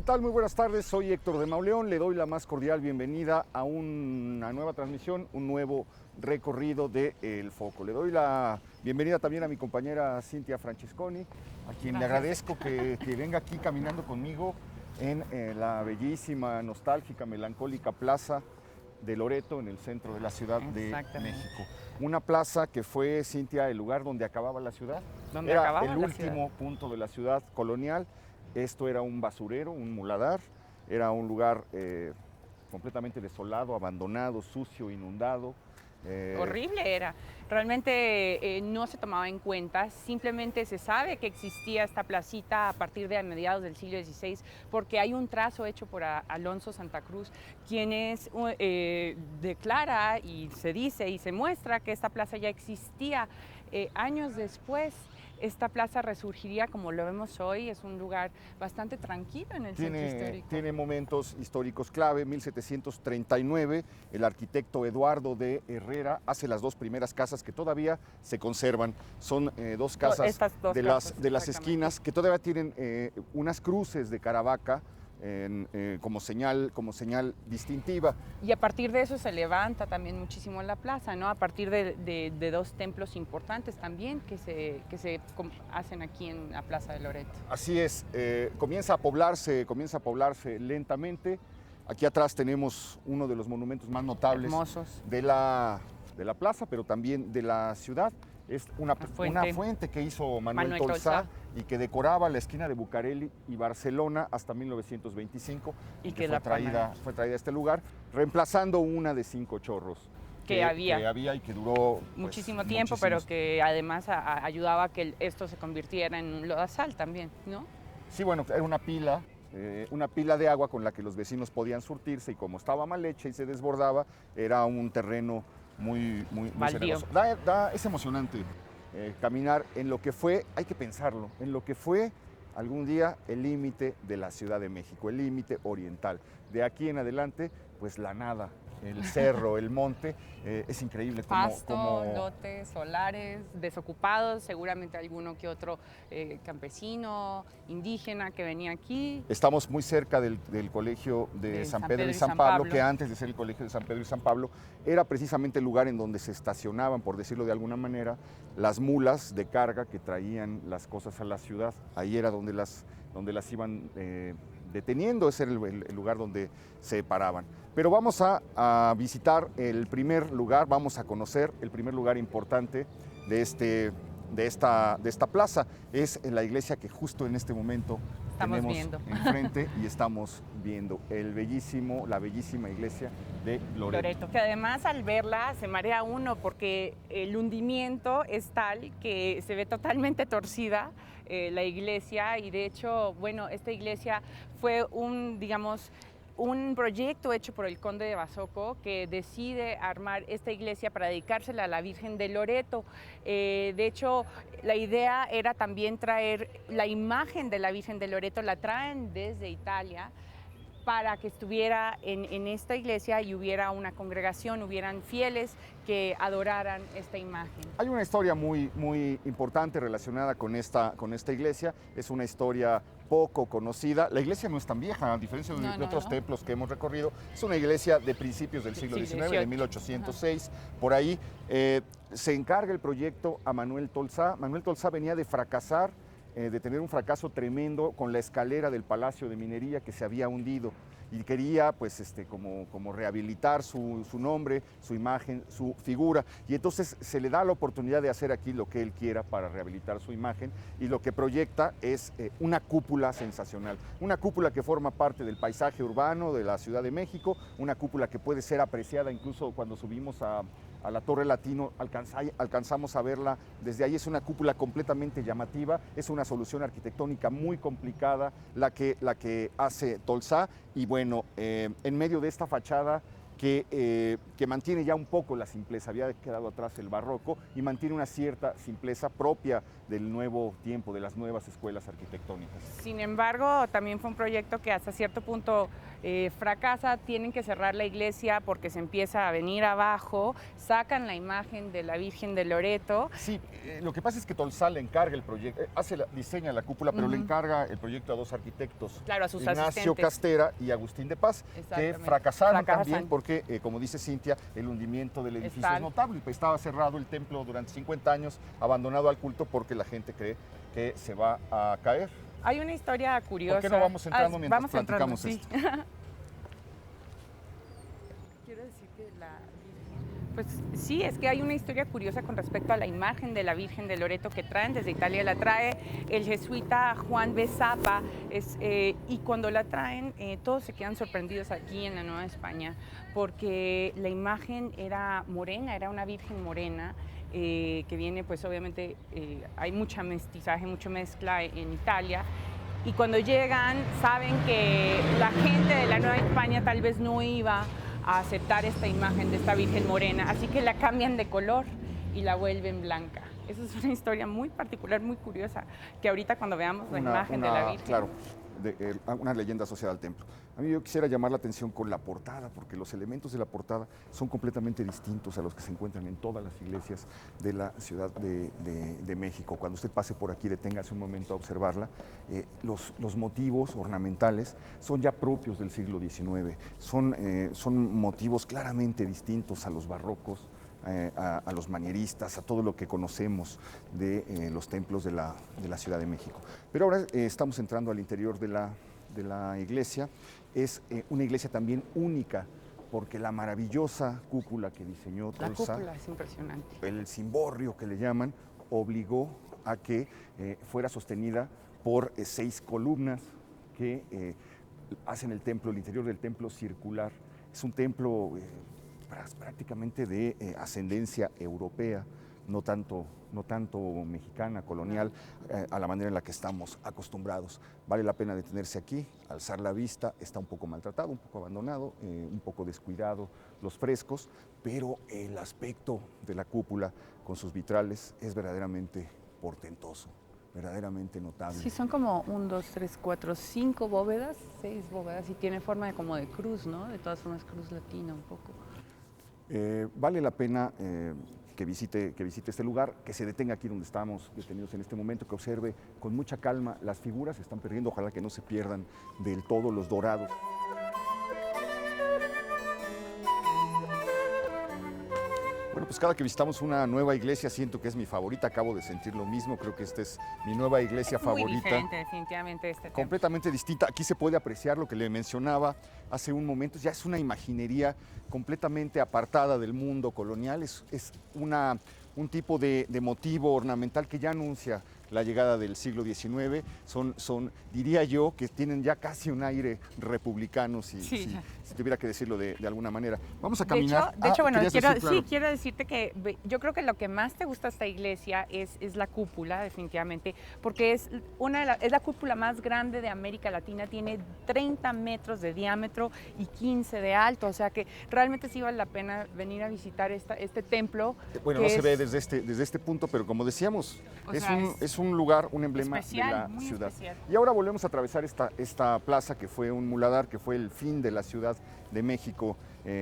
¿qué tal? Muy buenas tardes, soy Héctor de Mauleón, le doy la más cordial bienvenida a una nueva transmisión, un nuevo recorrido de El Foco. Le doy la bienvenida también a mi compañera Cintia Francesconi, a quien le agradezco que venga aquí caminando conmigo en la bellísima, nostálgica, melancólica plaza de Loreto, en el centro de la Ciudad de México. Una plaza que fue, Cintia, el lugar donde acababa la ciudad. Era el último punto de la ciudad colonial. Esto era un basurero, un muladar, era un lugar completamente desolado, abandonado, sucio, inundado. Horrible era. Realmente no se tomaba en cuenta, simplemente se sabe que existía esta placita a partir de mediados del siglo XVI porque hay un trazo hecho por Alonso Santa Cruz, quien declara y se dice y se muestra que esta plaza ya existía. Años después, esta plaza resurgiría como lo vemos hoy, es un lugar bastante tranquilo en el centro histórico. Tiene momentos históricos clave. 1739, el arquitecto Eduardo de Herrera hace las dos primeras casas que todavía se conservan. Son dos casas de las esquinas que todavía tienen unas cruces de Caravaca como señal distintiva. Y a partir de eso se levanta también muchísimo la plaza, ¿no? A partir de dos templos importantes también que se hacen aquí en la Plaza de Loreto. Así es, comienza a poblarse lentamente. Aquí atrás tenemos uno de los monumentos más notables de la plaza, pero también de la ciudad. Es una fuente que hizo Manuel Tolsá y que decoraba la esquina de Bucareli y Barcelona hasta 1925 y que fue traída a este lugar, reemplazando una de 5 chorros que había y que duró muchísimo tiempo, pero que además ayudaba a que esto se convirtiera en un lodazal también, ¿no? Sí, bueno, era una pila de agua con la que los vecinos podían surtirse, y como estaba mal hecha y se desbordaba, era un terreno muy cenagoso. Es emocionante caminar en lo que fue, hay que pensarlo, en lo que fue algún día el límite de la Ciudad de México, el límite oriental. De aquí en adelante, pues la nada, el cerro, el monte, es increíble como lotes, solares, desocupados, seguramente alguno que otro campesino, indígena que venía aquí. Estamos muy cerca del colegio de San Pedro y San Pablo, que antes de ser el colegio de San Pedro y San Pablo, era precisamente el lugar en donde se estacionaban, por decirlo de alguna manera, las mulas de carga que traían las cosas a la ciudad. Ahí era donde las iban deteniendo, ese era el lugar donde se paraban. Pero vamos a visitar el primer lugar, vamos a conocer el primer lugar importante de esta plaza. Es en la iglesia que justo en este momento tenemos enfrente y estamos viendo la bellísima iglesia de Loreto. Que además al verla se marea uno porque el hundimiento es tal que se ve totalmente torcida la iglesia, y de hecho, bueno, esta iglesia fue un proyecto hecho por el conde de Basoco, que decide armar esta iglesia para dedicársela a la Virgen de Loreto. De hecho, la idea era también traer la imagen de la Virgen de Loreto, la traen desde Italia, para que estuviera en esta iglesia y hubiera una congregación, hubieran fieles que adoraran esta imagen. Hay una historia muy importante relacionada con esta iglesia. Es una historia poco conocida. La iglesia no es tan vieja, a diferencia de otros templos que hemos recorrido. Es una iglesia de principios del siglo XIX, de 1806. Por ahí se encarga el proyecto a Manuel Tolsá. Manuel Tolsá venía de fracasar, de tener un fracaso tremendo con la escalera del Palacio de Minería que se había hundido, y quería pues como rehabilitar su nombre, su imagen, su figura, y entonces se le da la oportunidad de hacer aquí lo que él quiera para rehabilitar su imagen, y lo que proyecta es una cúpula sensacional, una cúpula que forma parte del paisaje urbano de la Ciudad de México, una cúpula que puede ser apreciada incluso cuando subimos a la Torre Latino, alcanzamos a verla desde ahí. Es una cúpula completamente llamativa, es una solución arquitectónica muy complicada la que hace Tolsá, y bueno, en medio de esta fachada que mantiene ya un poco la simpleza, había quedado atrás el barroco y mantiene una cierta simpleza propia del nuevo tiempo, de las nuevas escuelas arquitectónicas. Sin embargo, también fue un proyecto que hasta cierto punto fracasa, tienen que cerrar la iglesia porque se empieza a venir abajo, sacan la imagen de la Virgen de Loreto. Sí, lo que pasa es que Tolsá le encarga el proyecto, diseña la cúpula, pero le encarga el proyecto a dos arquitectos, claro, a sus Ignacio asistentes. Castera y Agustín de Paz, que fracasaron también porque, como dice Cintia, el hundimiento del edificio es notable. Estaba cerrado el templo durante 50 años, abandonado al culto porque la gente cree que se va a caer. Hay una historia curiosa. ¿Por qué no vamos entrando mientras platicamos esto? Sí. Quiero decir que pues sí, es que hay una historia curiosa con respecto a la imagen de la Virgen de Loreto que traen desde Italia. La trae el jesuita Juan B. Zappa y cuando la traen todos se quedan sorprendidos aquí en la Nueva España porque la imagen era morena, era una Virgen morena. Que viene, pues obviamente hay mucha mestizaje, mucha mezcla en Italia, y cuando llegan saben que la gente de la Nueva España tal vez no iba a aceptar esta imagen de esta Virgen morena, así que la cambian de color y la vuelven blanca. Esa es una historia muy particular, muy curiosa, que ahorita cuando veamos la imagen de la Virgen... Claro, una leyenda asociada al templo. A mí yo quisiera llamar la atención con la portada, porque los elementos de la portada son completamente distintos a los que se encuentran en todas las iglesias de la Ciudad de México. Cuando usted pase por aquí, deténgase un momento a observarla. Los motivos ornamentales son ya propios del siglo XIX, son motivos claramente distintos a los barrocos, a los manieristas, a todo lo que conocemos de los templos de la Ciudad de México. Pero ahora estamos entrando al interior de la iglesia. Es una iglesia también única, porque la maravillosa cúpula que diseñó Tolsá, la cúpula es impresionante, el cimborrio que le llaman, obligó a que fuera sostenida por 6 columnas que hacen el interior del templo circular. Es un templo prácticamente de ascendencia europea, no tanto mexicana, colonial, a la manera en la que estamos acostumbrados. Vale la pena detenerse aquí, alzar la vista. Está un poco maltratado, un poco abandonado, un poco descuidado los frescos, pero el aspecto de la cúpula con sus vitrales es verdaderamente portentoso, verdaderamente notable. Sí, son como 1, 2, 3, 4, 5 bóvedas, 6 bóvedas, y tiene forma como de cruz, ¿no? De todas formas, cruz latina un poco. Vale la pena que visite este lugar, que se detenga aquí donde estamos detenidos en este momento, que observe con mucha calma. Las figuras se están perdiendo, ojalá que no se pierdan del todo los dorados. Bueno, pues cada que visitamos una nueva iglesia siento que es mi favorita, acabo de sentir lo mismo, creo que esta es mi nueva iglesia favorita. Muy diferente, definitivamente, este templo. Completamente distinta. Aquí se puede apreciar lo que le mencionaba hace un momento, ya es una imaginería completamente apartada del mundo colonial, es un tipo de motivo ornamental que ya anuncia la llegada del siglo XIX, diría yo, que tienen ya casi un aire republicano, si tuviera que decirlo de alguna manera. Vamos a caminar. De hecho, bueno, quiero decirte que yo creo que lo que más te gusta de esta iglesia es la cúpula, definitivamente, porque es la cúpula más grande de América Latina, tiene 30 metros de diámetro y 15 de alto, o sea que realmente sí vale la pena venir a visitar este templo. Bueno, no se ve desde este punto, pero como decíamos, es un lugar, un emblema especial, de la ciudad. Especial. Y ahora volvemos a atravesar esta plaza que fue un muladar, que fue el fin de la Ciudad de México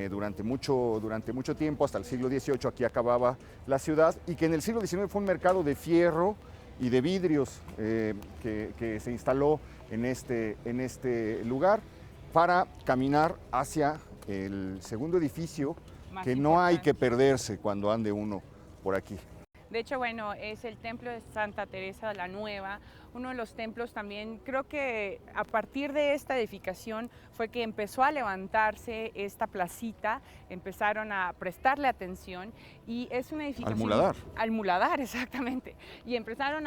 durante mucho tiempo, hasta el siglo XVIII aquí acababa la ciudad, y que en el siglo XIX fue un mercado de fierro y de vidrios que se instaló en este lugar para caminar hacia el segundo edificio que no hay que perderse cuando ande uno por aquí. De hecho, bueno, es el templo de Santa Teresa la Nueva, uno de los templos también, creo que a partir de esta edificación fue que empezó a levantarse esta placita, empezaron a prestarle atención y es una edificación... Al muladar. Al muladar, exactamente. Y empezaron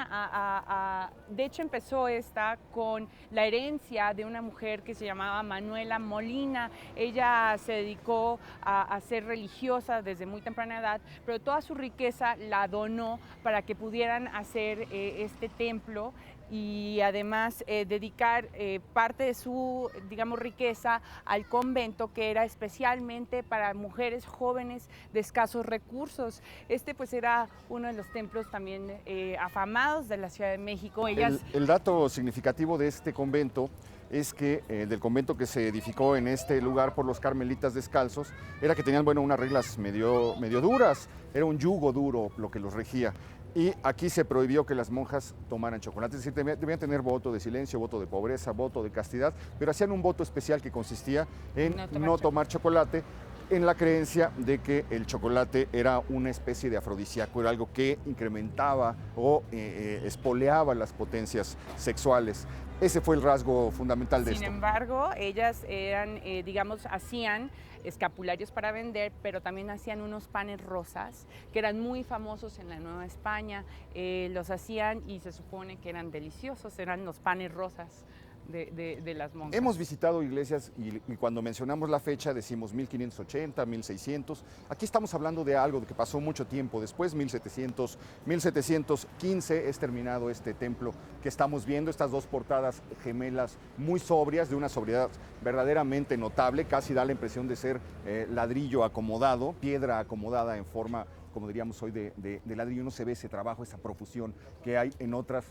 de hecho empezó esta con la herencia de una mujer que se llamaba Manuela Molina. Ella se dedicó a ser religiosa desde muy temprana edad, pero toda su riqueza la donó para que pudieran hacer este templo. y además dedicar parte de su, digamos, riqueza al convento, que era especialmente para mujeres jóvenes de escasos recursos. Este pues era uno de los templos también afamados de la Ciudad de México. El dato significativo de este convento es que del convento que se edificó en este lugar por los carmelitas descalzos, era que tenían, bueno, unas reglas medio duras, era un yugo duro lo que los regía. Y aquí se prohibió que las monjas tomaran chocolate, es decir, debían tener voto de silencio, voto de pobreza, voto de castidad, pero hacían un voto especial que consistía en no tomar chocolate, en la creencia de que el chocolate era una especie de afrodisíaco, era algo que incrementaba o espoleaba las potencias sexuales. Ese fue el rasgo fundamental de esto. Sin embargo, ellas eran, digamos, hacían escapularios para vender, pero también hacían unos panes rosas que eran muy famosos en la Nueva España. Los hacían y se supone que eran deliciosos, eran los panes rosas de las monjas. Hemos visitado iglesias y cuando mencionamos la fecha decimos 1580, 1600. Aquí estamos hablando de algo que pasó mucho tiempo después, 1715 es terminado este templo que estamos viendo, estas dos portadas gemelas muy sobrias, de una sobriedad verdaderamente notable, casi da la impresión de ser ladrillo acomodado, piedra acomodada en forma, como diríamos hoy, de ladrillo. No se ve ese trabajo, esa profusión que hay en otras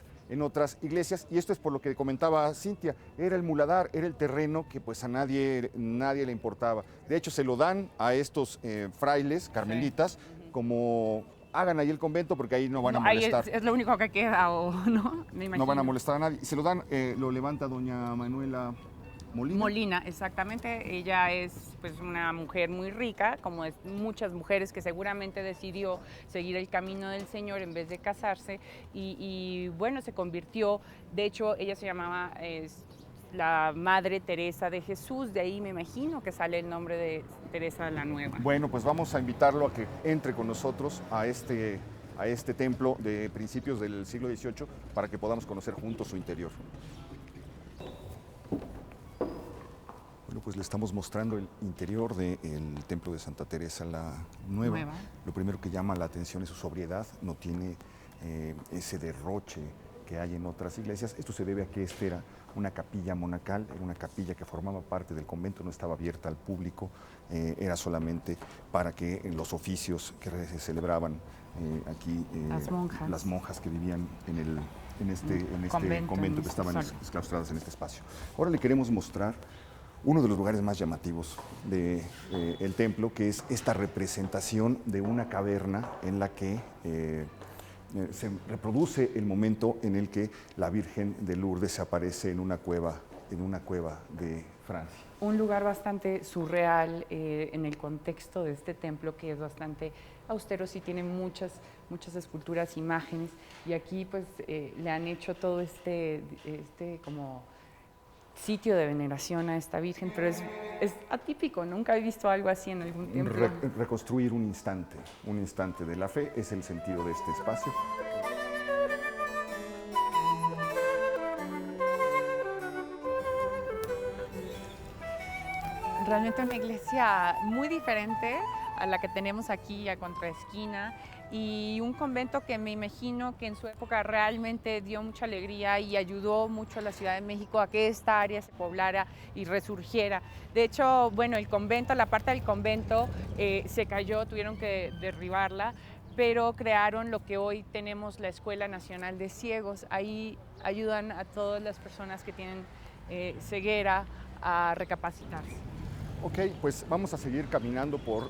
iglesias, y esto es por lo que comentaba Cintia, era el muladar, era el terreno que pues a nadie le importaba. De hecho, se lo dan a estos frailes carmelitas, como hagan ahí el convento porque ahí no van a molestar. Es lo único que queda, ¿o no? Me imagino. No van a molestar a nadie. Y se lo dan, lo levanta doña Manuela Molina, exactamente. Ella es pues una mujer muy rica, como muchas mujeres, que seguramente decidió seguir el camino del Señor en vez de casarse y bueno, se convirtió, de hecho ella se llamaba la Madre Teresa de Jesús, de ahí me imagino que sale el nombre de Teresa la Nueva. Bueno, pues vamos a invitarlo a que entre con nosotros a este templo de principios del siglo XVIII para que podamos conocer juntos su interior. Bueno, pues le estamos mostrando el interior del templo de Santa Teresa la Nueva. Lo primero que llama la atención es su sobriedad, no tiene ese derroche que hay en otras iglesias. Esto se debe a que esta era una capilla monacal, era una capilla que formaba parte del convento, no estaba abierta al público, era solamente para que los oficios que se celebraban aquí, las monjas que vivían en este convento que estaban exclaustradas en este espacio. Ahora le queremos mostrar uno de los lugares más llamativos del templo, que es esta representación de una caverna en la que se reproduce el momento en el que la Virgen de Lourdes aparece en una cueva de Francia. Un lugar bastante surreal en el contexto de este templo, que es bastante austero, sí tiene muchas esculturas, imágenes, y aquí pues le han hecho todo este como sitio de veneración a esta Virgen, pero es atípico, nunca he visto algo así en algún templo. Reconstruir un instante de la fe es el sentido de este espacio. Realmente una iglesia muy diferente a la que tenemos aquí a contraesquina, y un convento que me imagino que en su época realmente dio mucha alegría y ayudó mucho a la Ciudad de México a que esta área se poblara y resurgiera. De hecho, bueno, el convento, la parte del convento se cayó, tuvieron que derribarla, pero crearon lo que hoy tenemos, la Escuela Nacional de Ciegos. Ahí ayudan a todas las personas que tienen ceguera a recapacitarse. Ok, pues vamos a seguir caminando por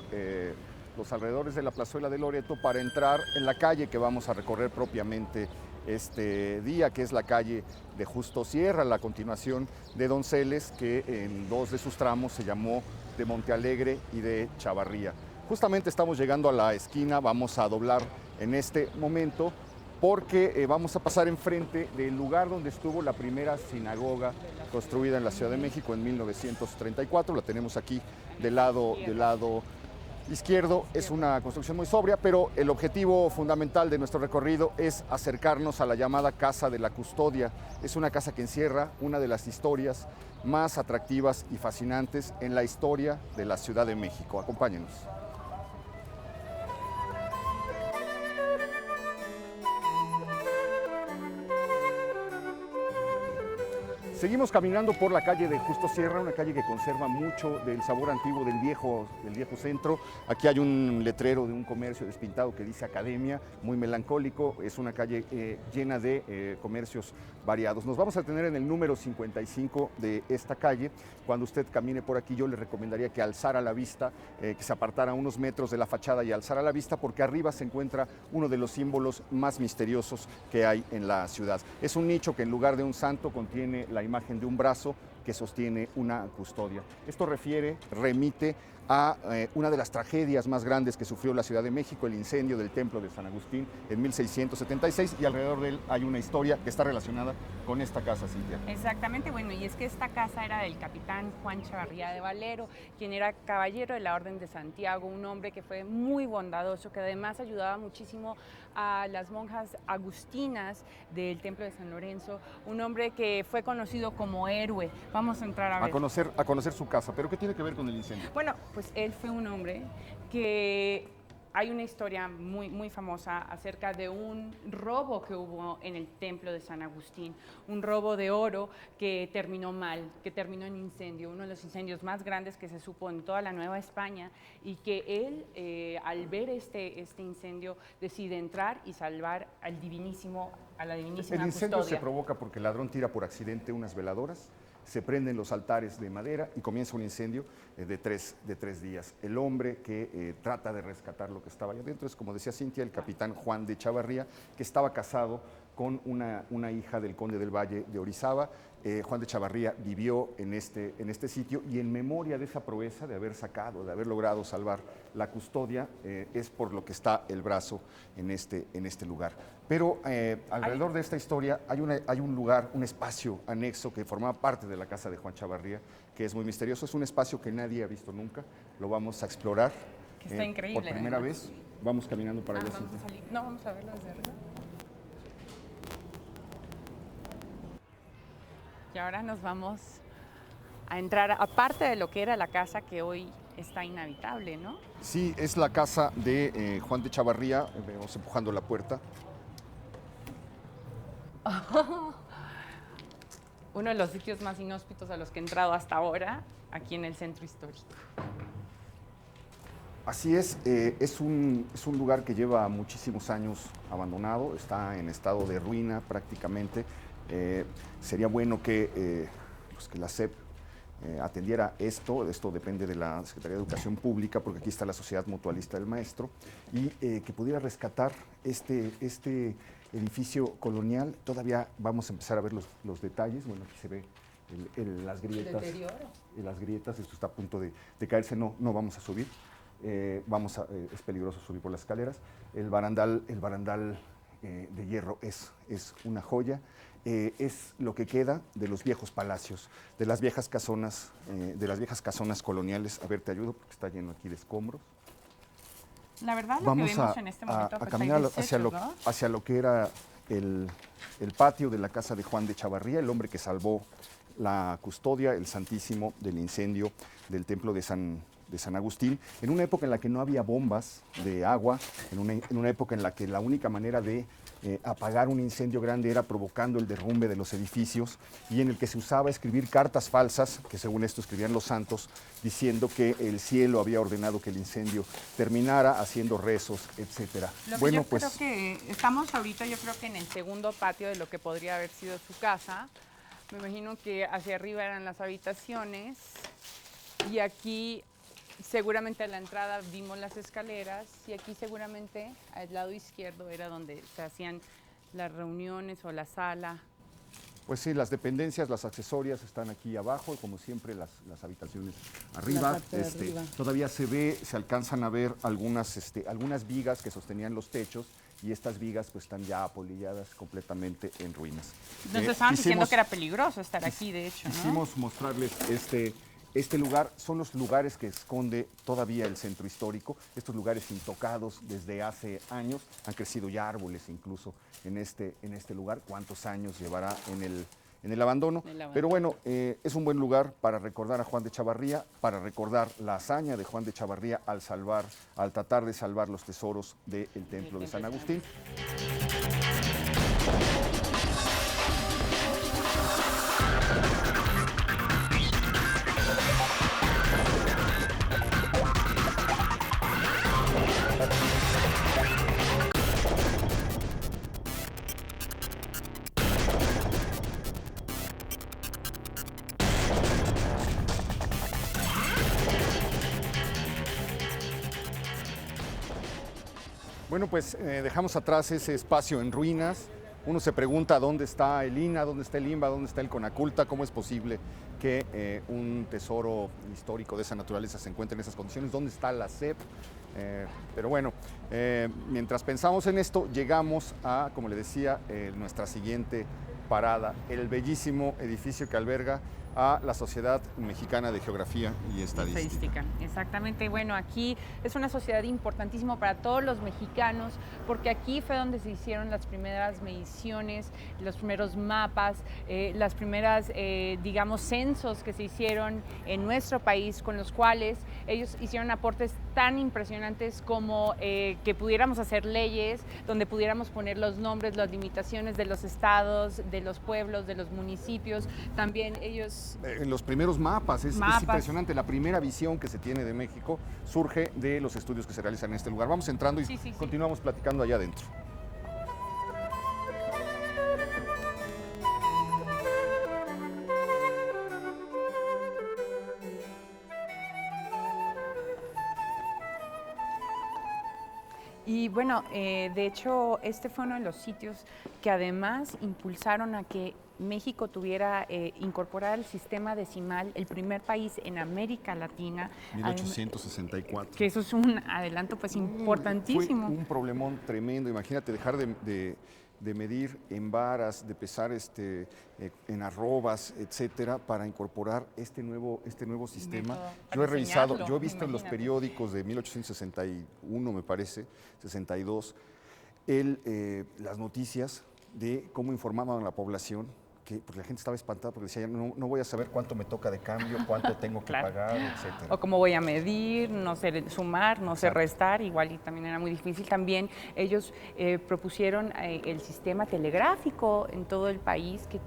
los alrededores de la plazuela de Loreto para entrar en la calle que vamos a recorrer propiamente este día, que es la calle de Justo Sierra, la continuación de Donceles, que en dos de sus tramos se llamó de Montealegre y de Chavarría. Justamente estamos llegando a la esquina, vamos a doblar en este momento porque vamos a pasar enfrente del lugar donde estuvo la primera sinagoga construida en la Ciudad de México en 1934. La tenemos aquí del lado izquierdo. Es una construcción muy sobria, pero el objetivo fundamental de nuestro recorrido es acercarnos a la llamada Casa de la Custodia. Es una casa que encierra una de las historias más atractivas y fascinantes en la historia de la Ciudad de México. Acompáñenos. Seguimos caminando por la calle de Justo Sierra, una calle que conserva mucho del sabor antiguo del viejo centro. Aquí hay un letrero de un comercio despintado que dice Academia, muy melancólico. Es una calle llena de comercios variados. Nos vamos a tener en el número 55 de esta calle. Cuando usted camine por aquí, yo le recomendaría que alzara la vista, que se apartara unos metros de la fachada y alzara la vista, porque arriba se encuentra uno de los símbolos más misteriosos que hay en la ciudad. Es un nicho que en lugar de un santo contiene la imagen de un brazo que sostiene una custodia. Esto remite a una de las tragedias más grandes que sufrió la Ciudad de México, el incendio del Templo de San Agustín en 1676, y alrededor de él hay una historia que está relacionada con esta casa, Cintia. Exactamente, bueno, y es que esta casa era del capitán Juan Chavarría de Valero, quien era caballero de la Orden de Santiago, un hombre que fue muy bondadoso, que además ayudaba muchísimo a las monjas agustinas del Templo de San Lorenzo, un hombre que fue conocido como héroe. Vamos a entrar a ver. A conocer su casa, pero ¿qué tiene que ver con el incendio? Bueno, pues él fue un hombre que hay una historia muy, muy famosa acerca de un robo que hubo en el Templo de San Agustín, un robo de oro que terminó mal, que terminó en incendio, uno de los incendios más grandes que se supo en toda la Nueva España, y que él, al ver este incendio, decide entrar y salvar a la divinísima custodia. El incendio se provoca porque el ladrón tira por accidente unas veladoras, se prenden los altares de madera y comienza un incendio de tres días. El hombre que trata de rescatar lo que estaba allá adentro es, como decía Cintia, el capitán Juan de Chavarría, que estaba casado con una hija del conde del Valle de Orizaba. Juan de Chavarría vivió en este sitio, y en memoria de esa proeza de haber logrado salvar la custodia, es por lo que está el brazo en este lugar. Pero alrededor de esta historia hay un lugar, un espacio anexo que formaba parte de la casa de Juan Chavarría, que es muy misterioso. Es un espacio que nadie ha visto nunca. Lo vamos a explorar. Que está increíble. Por primera vez. Vamos caminando para allá. Vamos a verlo desde arriba. Y ahora nos vamos a entrar, aparte de lo que era la casa que hoy está inhabitable, ¿no? Sí, es la casa de Juan de Chavarría. Vamos empujando la puerta. Uno de los sitios más inhóspitos a los que he entrado hasta ahora, aquí en el centro histórico. Así es un lugar que lleva muchísimos años abandonado, está en estado de ruina prácticamente. Sería bueno que la SEP atendiera esto depende de la Secretaría de Educación Pública, porque aquí está la Sociedad Mutualista del Maestro, y que pudiera rescatar este edificio colonial. Todavía vamos a empezar a ver los detalles. Bueno, aquí se ve las grietas. Las grietas, esto está a punto de caerse, no vamos a subir. Es peligroso subir por las escaleras. El barandal de hierro es una joya. Es lo que queda de los viejos palacios, de las viejas casonas coloniales. A ver, te ayudo porque está lleno aquí de escombros. La verdad, lo que vemos en este momento a caminar hacia lo que era el patio de la casa de Juan de Chavarría, el hombre que salvó la custodia, el Santísimo, del incendio del Templo de San Agustín, en una época en la que no había bombas de agua, en una época en la que la única manera de apagar un incendio grande era provocando el derrumbe de los edificios, y en el que se usaba escribir cartas falsas, que según esto escribían los santos, diciendo que el cielo había ordenado que el incendio terminara, haciendo rezos, etc. Bueno, pues creo que estamos ahorita, yo creo que en el segundo patio de lo que podría haber sido su casa. Me imagino que hacia arriba eran las habitaciones, y aquí seguramente a la entrada vimos las escaleras, y aquí seguramente al lado izquierdo era donde se hacían las reuniones o la sala. Pues sí, las dependencias, las accesorias están aquí abajo, y como siempre las habitaciones arriba. Todavía se alcanzan a ver algunas vigas que sostenían los techos, y estas vigas pues están ya apolilladas, completamente en ruinas. Nos estaban diciendo que era peligroso estar aquí, de hecho, ¿no? Quisimos mostrarles este lugar. Son los lugares que esconde todavía el centro histórico, estos lugares intocados desde hace años. Han crecido ya árboles incluso en este lugar. ¿Cuántos años llevará en el abandono? Pero bueno, es un buen lugar para recordar a Juan de Chavarría, para recordar la hazaña de Juan de Chavarría al tratar de salvar los tesoros del Templo de San Agustín. Bueno, pues dejamos atrás ese espacio en ruinas. Uno se pregunta dónde está el INAH, dónde está el INBA, dónde está el CONACULTA, cómo es posible que un tesoro histórico de esa naturaleza se encuentre en esas condiciones, dónde está la SEP. Pero bueno, mientras pensamos en esto, llegamos a, como le decía, nuestra siguiente parada, el bellísimo edificio que alberga a la Sociedad Mexicana de Geografía y Estadística. Exactamente. Bueno, aquí es una sociedad importantísima para todos los mexicanos, porque aquí fue donde se hicieron las primeras mediciones, los primeros mapas, las primeras, digamos, censos que se hicieron en nuestro país, con los cuales ellos hicieron aportes tan impresionantes como que pudiéramos hacer leyes, donde pudiéramos poner los nombres, las limitaciones de los estados, de los pueblos, de los municipios. También ellos... En los primeros mapas, es impresionante. La primera visión que se tiene de México surge de los estudios que se realizan en este lugar. Vamos entrando y continuamos platicando allá adentro. Y bueno, de hecho, este fue uno de los sitios que además impulsaron a que México tuviera incorporar el sistema decimal, el primer país en América Latina. 1864. Que eso es un adelanto pues importantísimo. Fue un problemón tremendo, imagínate dejar de medir en varas, de pesar en arrobas, etcétera, para incorporar este nuevo sistema. Yo he revisado, yo he visto en los periódicos de 1861, me parece, 62, las noticias de cómo informaban a la población, porque la gente estaba espantada porque decía, no voy a saber cuánto me toca de cambio, cuánto tengo que pagar, etcétera. O cómo voy a medir, no sé sumar, no sé restar, igual y también era muy difícil. También ellos propusieron el sistema telegráfico en todo el país, que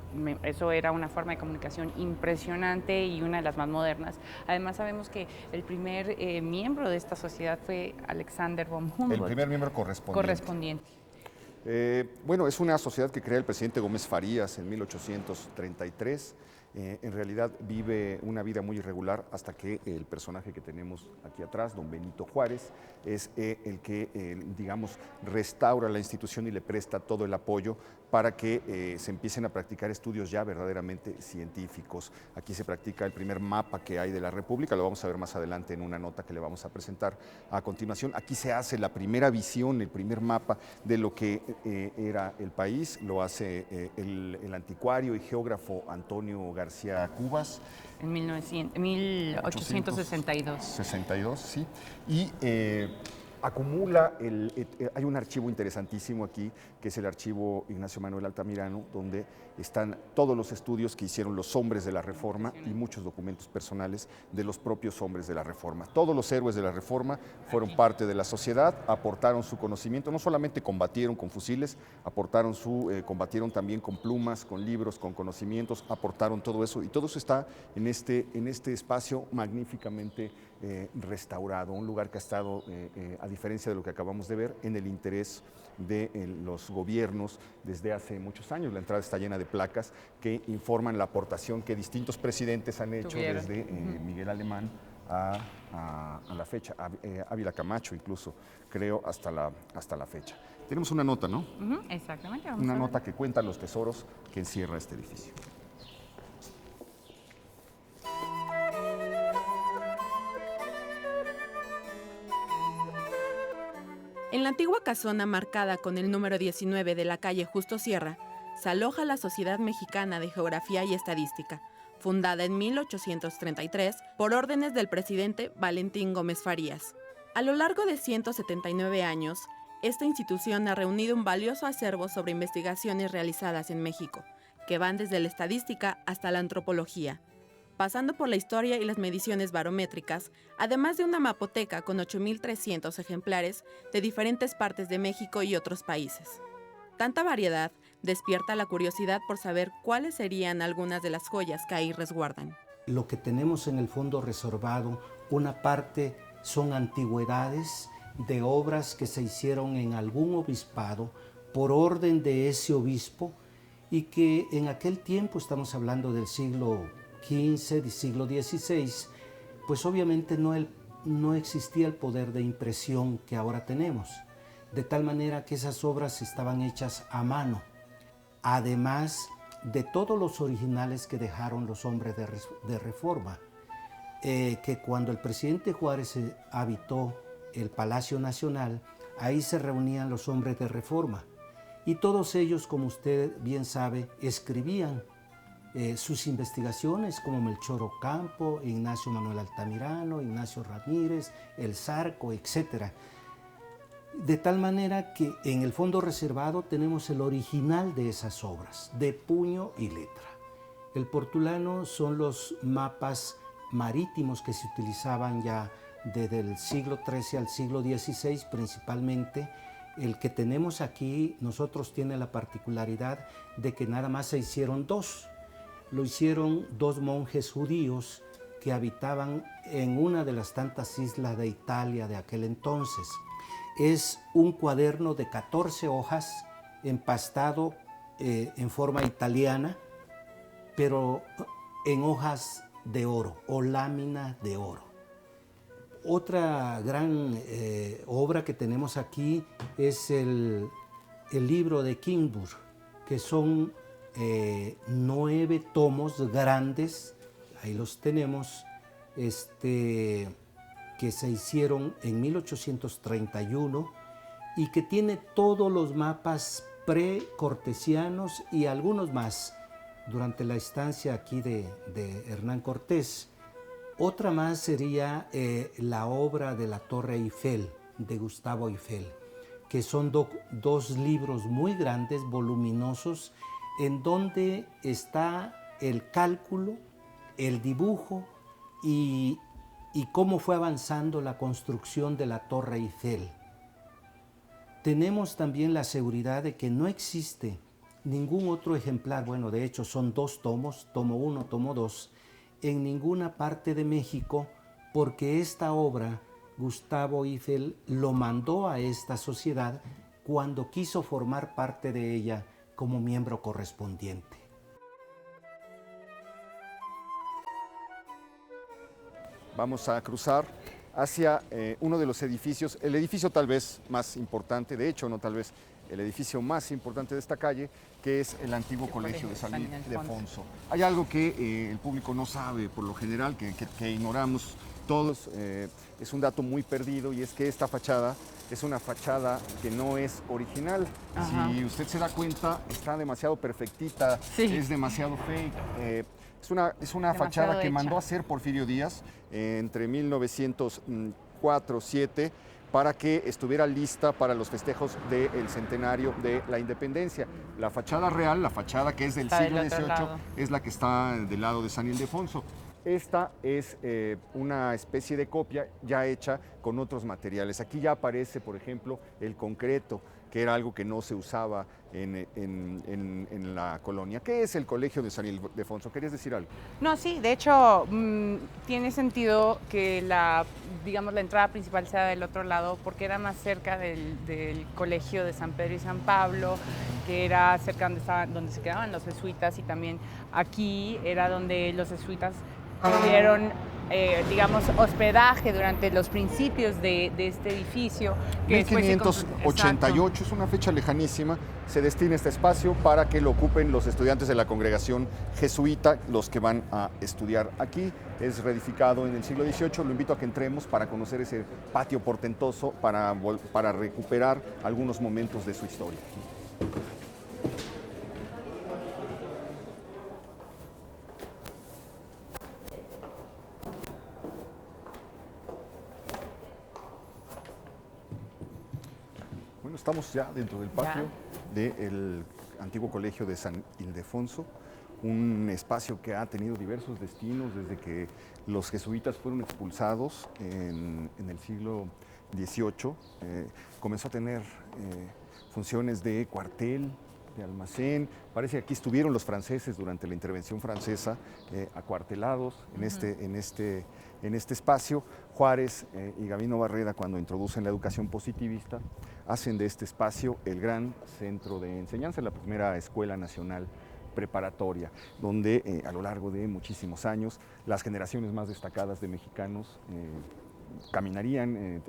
eso era una forma de comunicación impresionante y una de las más modernas. Además sabemos que el primer miembro de esta sociedad fue Alexander von Humboldt. El primer miembro correspondiente. Bueno, es una sociedad que crea el presidente Gómez Farías en 1833. En realidad vive una vida muy irregular hasta que el personaje que tenemos aquí atrás, don Benito Juárez, es el que, digamos, restaura la institución y le presta todo el apoyo para que se empiecen a practicar estudios ya verdaderamente científicos. Aquí se practica el primer mapa que hay de la República, lo vamos a ver más adelante en una nota que le vamos a presentar a continuación. Aquí se hace la primera visión, el primer mapa de lo que era el país, lo hace el anticuario y geógrafo Antonio García Cubas. En 1862. 62, sí. Y acumula, hay un archivo interesantísimo aquí, que es el archivo Ignacio Manuel Altamirano, donde están todos los estudios que hicieron los hombres de la Reforma y muchos documentos personales de los propios hombres de la Reforma. Todos los héroes de la Reforma fueron parte de la sociedad, aportaron su conocimiento, no solamente combatieron con fusiles, combatieron también con plumas, con libros, con conocimientos, aportaron todo eso, y todo eso está en este espacio magníficamente restaurado, un lugar que ha estado, a diferencia de lo que acabamos de ver, en el interés de los gobiernos desde hace muchos años. La entrada está llena de placas que informan la aportación que distintos presidentes han hecho desde Miguel Alemán a la fecha, Ávila Camacho incluso, creo, hasta la fecha. Tenemos una nota, ¿no? Exactamente. Una nota que cuenta los tesoros que encierra este edificio. En la antigua casona marcada con el número 19 de la calle Justo Sierra, se aloja la Sociedad Mexicana de Geografía y Estadística, fundada en 1833 por órdenes del presidente Valentín Gómez Farías. A lo largo de 179 años, esta institución ha reunido un valioso acervo sobre investigaciones realizadas en México, que van desde la estadística hasta la antropología, pasando por la historia y las mediciones barométricas, además de una mapoteca con 8.300 ejemplares de diferentes partes de México y otros países. Tanta variedad despierta la curiosidad por saber cuáles serían algunas de las joyas que ahí resguardan. Lo que tenemos en el fondo reservado, una parte son antigüedades de obras que se hicieron en algún obispado por orden de ese obispo y que en aquel tiempo, estamos hablando del siglo XV, del siglo XVI, pues obviamente no existía el poder de impresión que ahora tenemos. de tal manera que esas obras estaban hechas a mano, además de todos los originales que dejaron los hombres de Reforma, que cuando el presidente Juárez habitó el Palacio Nacional, ahí se reunían los hombres de Reforma, y todos ellos, como usted bien sabe, escribían sus investigaciones, como Melchor Ocampo, Ignacio Manuel Altamirano, Ignacio Ramírez, El Zarco, etc. De tal manera que en el fondo reservado tenemos el original de esas obras, de puño y letra. El portulano son los mapas marítimos que se utilizaban ya desde el siglo XIII al siglo XVI, principalmente. El que tenemos aquí, nosotros, tiene la particularidad de que nada más se hicieron dos. Lo hicieron dos monjes judíos que habitaban en una de las tantas islas de Italia de aquel entonces. Es un cuaderno de 14 hojas empastado en forma italiana, pero en hojas de oro o lámina de oro. Otra gran obra que tenemos aquí es el libro de Kingbur, que son 9 tomos grandes, ahí los tenemos, que se hicieron en 1831 y que tiene todos los mapas pre-cortesianos y algunos más durante la estancia aquí de Hernán Cortés. Otra más sería la obra de la Torre Eiffel, de Gustavo Eiffel, que son dos libros muy grandes, voluminosos, en donde está el cálculo, el dibujo y cómo fue avanzando la construcción de la Torre Eiffel. Tenemos también la seguridad de que no existe ningún otro ejemplar, bueno, de hecho son 2 tomos, tomo 1, tomo 2, en ninguna parte de México, porque esta obra Gustavo Eiffel lo mandó a esta sociedad cuando quiso formar parte de ella como miembro correspondiente. Vamos a cruzar hacia uno de los edificios, el edificio tal vez más importante, de hecho no tal vez, el edificio más importante de esta calle, que es el antiguo Colegio de San Ildefonso. Hay algo que el público no sabe por lo general, que ignoramos todos, es un dato muy perdido, y es que esta fachada es una fachada que no es original. Ajá. Si usted se da cuenta, está demasiado perfectita, sí, es demasiado fake. Es una fachada que mandó a hacer Porfirio Díaz entre 1904-07 para que estuviera lista para los festejos del centenario de la independencia. La fachada real, la fachada que es del siglo XVIII, es la que está del lado de San Ildefonso. Esta es una especie de copia ya hecha con otros materiales. Aquí ya aparece, por ejemplo, el concreto, que era algo que no se usaba en la colonia. ¿Qué es el Colegio de San Ildefonso? ¿Querías decir algo? No, sí, de hecho tiene sentido que la entrada principal sea del otro lado, porque era más cerca del Colegio de San Pedro y San Pablo, que era cerca donde se quedaban los jesuitas, y también aquí era donde los jesuitas tuvieron hospedaje durante los principios de este edificio. Que 1588 es una fecha lejanísima, se destina este espacio para que lo ocupen los estudiantes de la congregación jesuita, los que van a estudiar aquí. Es reedificado en el siglo XVIII, lo invito a que entremos para conocer ese patio portentoso, para recuperar algunos momentos de su historia. Bueno, estamos ya dentro del patio del antiguo Colegio de San Ildefonso, un espacio que ha tenido diversos destinos desde que los jesuitas fueron expulsados en el siglo XVIII. Comenzó a tener funciones de cuartel, de almacén. Parece que aquí estuvieron los franceses durante la intervención francesa, acuartelados en este espacio. Juárez y Gavino Barreda, cuando introducen la educación positivista, hacen de este espacio el gran centro de enseñanza, la primera escuela nacional preparatoria, donde a lo largo de muchísimos años las generaciones más destacadas de mexicanos caminarían,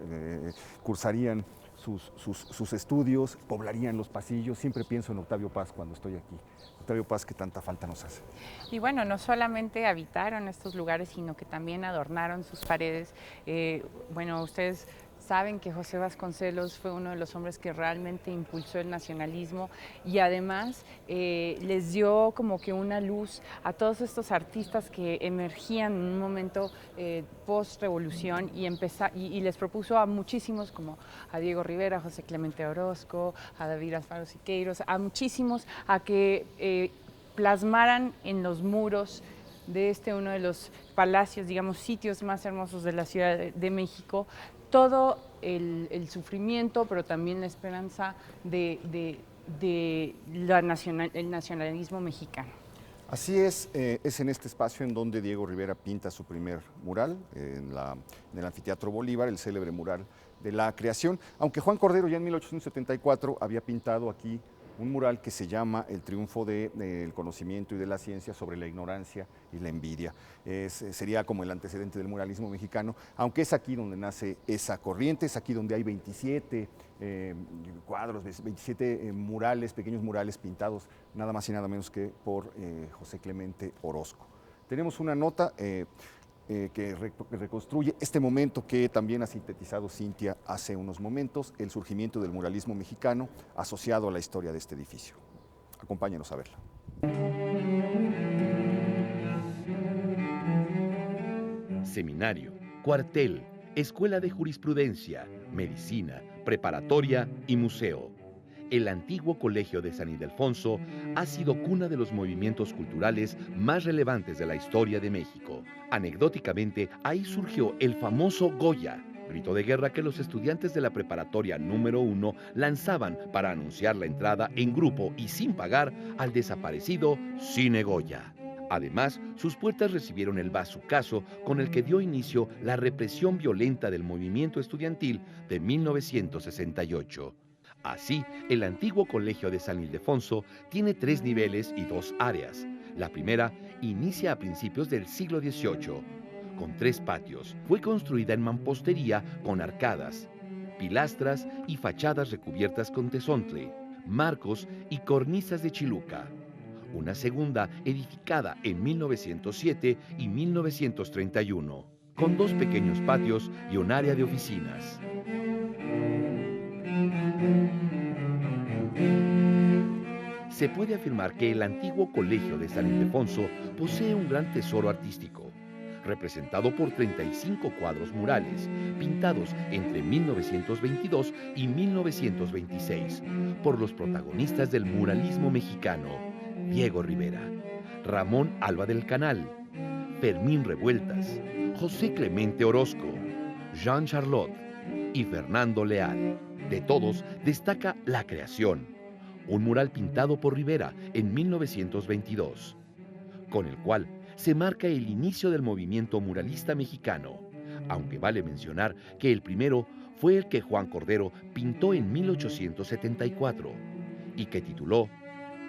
cursarían sus estudios, poblarían los pasillos. Siempre pienso en Octavio Paz cuando estoy aquí. Octavio Paz, que tanta falta nos hace. Y bueno, no solamente habitaron estos lugares, sino que también adornaron sus paredes. Bueno, ustedes saben que José Vasconcelos fue uno de los hombres que realmente impulsó el nacionalismo y además les dio como que una luz a todos estos artistas que emergían en un momento post-revolución y les propuso a muchísimos, como a Diego Rivera, a José Clemente Orozco, a David Alfaro Siqueiros, a muchísimos, a que plasmaran en los muros de uno de los palacios, digamos, sitios más hermosos de la Ciudad de México, todo el sufrimiento, pero también la esperanza del nacionalismo mexicano. Así es en este espacio en donde Diego Rivera pinta su primer mural, en el Anfiteatro Bolívar, el célebre mural de la creación, aunque Juan Cordero ya en 1874 había pintado aquí un mural que se llama El triunfo del conocimiento y de la ciencia sobre la ignorancia y la envidia. Sería como el antecedente del muralismo mexicano, aunque es aquí donde nace esa corriente, es aquí donde hay 27 cuadros, 27 murales, pequeños murales pintados, nada más y nada menos que por José Clemente Orozco. Tenemos una nota que reconstruye este momento que también ha sintetizado Cintia hace unos momentos, el surgimiento del muralismo mexicano asociado a la historia de este edificio. Acompáñenos a verla. Seminario, cuartel, escuela de jurisprudencia, medicina, preparatoria y museo. El antiguo Colegio de San Ildefonso ha sido cuna de los movimientos culturales más relevantes de la historia de México. Anecdóticamente, ahí surgió el famoso Goya, grito de guerra que los estudiantes de la preparatoria número 1 lanzaban para anunciar la entrada en grupo y sin pagar al desaparecido Cine Goya. Además, sus puertas recibieron el bazucazo con el que dio inicio la represión violenta del movimiento estudiantil de 1968. Así, el antiguo Colegio de San Ildefonso tiene 3 niveles y 2 áreas. La primera inicia a principios del siglo XVIII, con 3 patios. Fue construida en mampostería con arcadas, pilastras y fachadas recubiertas con tezontle, marcos y cornisas de chiluca. Una segunda edificada en 1907 y 1931, con 2 pequeños patios y un área de oficinas. Se puede afirmar que el antiguo Colegio de San Ildefonso posee un gran tesoro artístico, representado por 35 cuadros murales, pintados entre 1922 y 1926, por los protagonistas del muralismo mexicano, Diego Rivera, Ramón Alba del Canal, Fermín Revueltas, José Clemente Orozco, Jean Charlotte y Fernando Leal. De todos destaca La Creación, un mural pintado por Rivera en 1922, con el cual se marca el inicio del movimiento muralista mexicano, aunque vale mencionar que el primero fue el que Juan Cordero pintó en 1874 y que tituló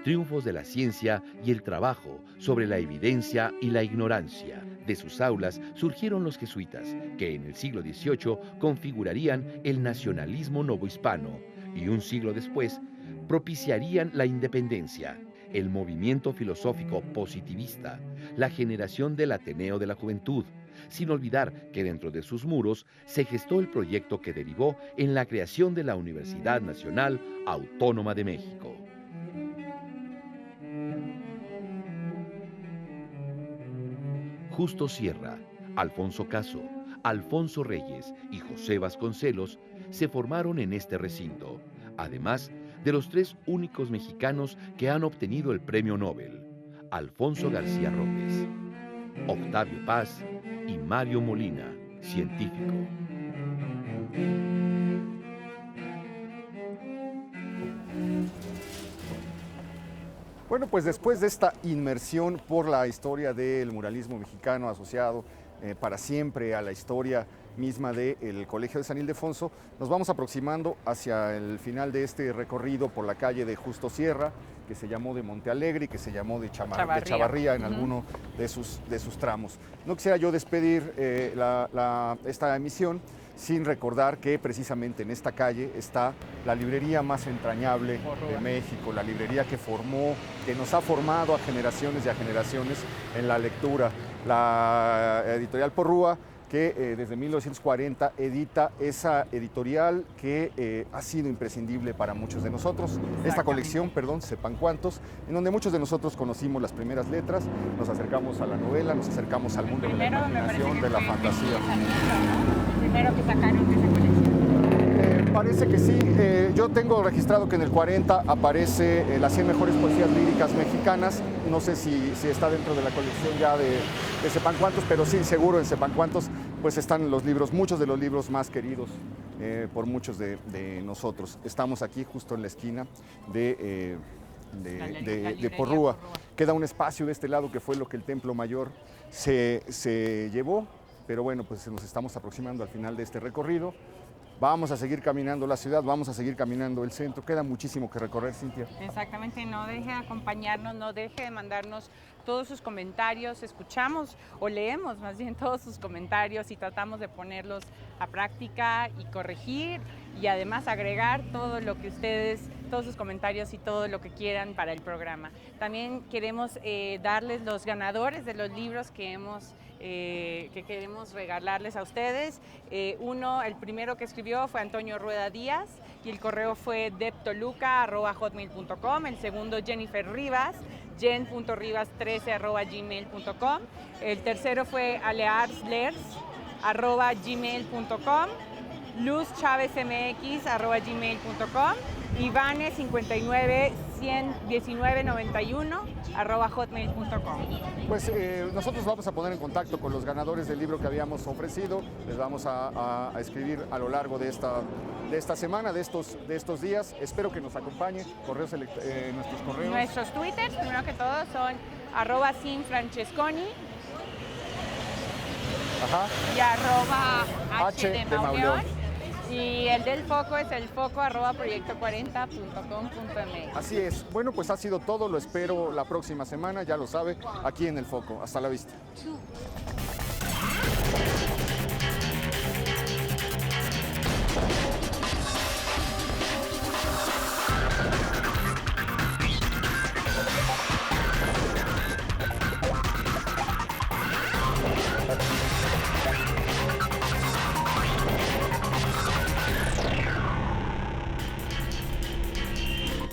Triunfos de la ciencia y el trabajo sobre la evidencia y la ignorancia. De sus aulas surgieron los jesuitas, que en el siglo XVIII configurarían el nacionalismo novohispano y un siglo después propiciarían la independencia, el movimiento filosófico positivista, la generación del Ateneo de la Juventud, sin olvidar que dentro de sus muros se gestó el proyecto que derivó en la creación de la Universidad Nacional Autónoma de México. Justo Sierra, Alfonso Caso, Alfonso Reyes y José Vasconcelos se formaron en este recinto, además de los 3 únicos mexicanos que han obtenido el Premio Nobel, Alfonso García Robles, Octavio Paz y Mario Molina, científico. Bueno, pues después de esta inmersión por la historia del muralismo mexicano asociado para siempre a la historia misma del Colegio de San Ildefonso. Nos vamos aproximando hacia el final de este recorrido por la calle de Justo Sierra, que se llamó de Monte Alegre y que se llamó de Chavarría en alguno de sus tramos. No quisiera yo despedir esta emisión sin recordar que precisamente en esta calle está la librería más entrañable de México, la librería que nos ha formado a generaciones y a generaciones en la lectura, la editorial Porrúa, que desde 1940 edita esa editorial que ha sido imprescindible para muchos de nosotros. Esta colección, Sepan Cuántos, en donde muchos de nosotros conocimos las primeras letras, nos acercamos a la novela, nos acercamos al mundo de la imaginación, de la fantasía. El primero que sacaron de esa colección. Parece que sí. Yo tengo registrado que en el 40 aparece las 100 mejores poesías líricas mexicanas. No sé si está dentro de la colección ya de Sepan Cuántos, pero sí, seguro en Sepan Cuántos pues están los libros, muchos de los libros más queridos por muchos de nosotros. Estamos aquí justo en la esquina de Porrúa. Queda un espacio de este lado que fue lo que el Templo Mayor se llevó, pero bueno, pues nos estamos aproximando al final de este recorrido. Vamos a seguir caminando la ciudad, vamos a seguir caminando el centro. Queda muchísimo que recorrer, Cintia. Exactamente, no deje de acompañarnos, no deje de mandarnos todos sus comentarios. Escuchamos o leemos más bien todos sus comentarios y tratamos de ponerlos a práctica y corregir y además agregar todo lo que ustedes, todos sus comentarios y todo lo que quieran para el programa. También queremos darles los ganadores de los libros que queremos regalarles a ustedes. El primero que escribió fue Antonio Rueda Díaz y el correo fue deptoluca@hotmail.com. El segundo, Jennifer Rivas, jen.rivas13@gmail.com. El tercero fue alearslers@gmail.com. luzchavezmx@gmail.com. ivane591991@hotmail.com. Pues nosotros vamos a poner en contacto con los ganadores del libro que habíamos ofrecido. Les vamos a escribir a lo largo de esta semana, de estos días. Espero que nos acompañen. Nuestros correos. Nuestros twitters, primero que todo, son @sinfrancesconi y @hdmauleón. Y el del foco es el foco@proyecto40.com.mx. Así es. Bueno, pues ha sido todo. Lo espero la próxima semana, ya lo sabe, aquí en El Foco. Hasta la vista.